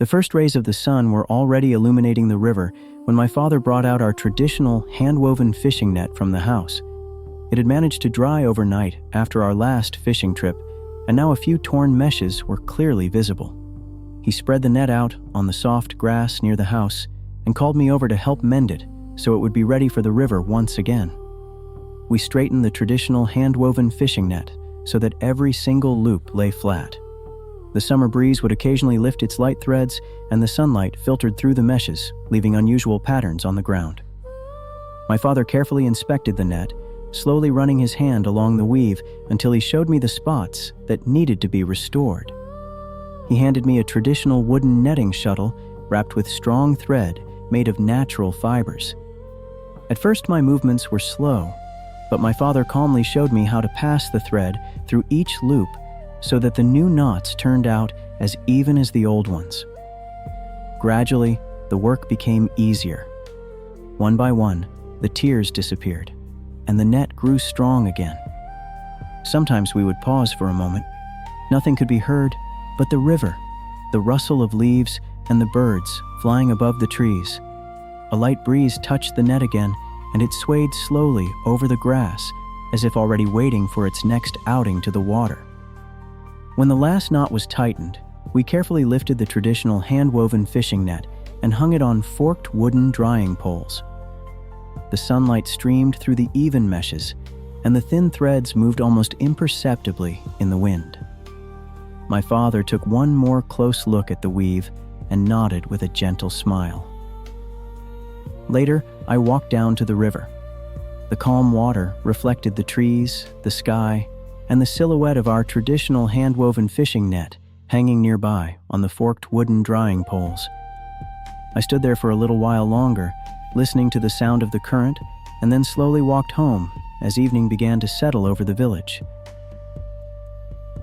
The first rays of the sun were already illuminating the river when my father brought out our traditional hand-woven fishing net from the house. It had managed to dry overnight after our last fishing trip, and now a few torn meshes were clearly visible. He spread the net out on the soft grass near the house and called me over to help mend it so it would be ready for the river once again. We straightened the traditional hand-woven fishing net so that every single loop lay flat. The summer breeze would occasionally lift its light threads, and the sunlight filtered through the meshes, leaving unusual patterns on the ground. My father carefully inspected the net, slowly running his hand along the weave until he showed me the spots that needed to be restored. He handed me a traditional wooden netting shuttle wrapped with strong thread made of natural fibers. At first my movements were slow, but my father calmly showed me how to pass the thread through each loop so that the new knots turned out as even as the old ones. Gradually, the work became easier. One by one, the tears disappeared, and the net grew strong again. Sometimes we would pause for a moment. Nothing could be heard but the river, the rustle of leaves, and the birds flying above the trees. A light breeze touched the net again, and it swayed slowly over the grass, as if already waiting for its next outing to the water. When the last knot was tightened, we carefully lifted the traditional hand-woven fishing net and hung it on forked wooden drying poles. The sunlight streamed through the even meshes, and the thin threads moved almost imperceptibly in the wind. My father took one more close look at the weave and nodded with a gentle smile. Later, I walked down to the river. The calm water reflected the trees, the sky, and the silhouette of our traditional hand-woven fishing net hanging nearby on the forked wooden drying poles. I stood there for a little while longer, listening to the sound of the current, and then slowly walked home as evening began to settle over the village.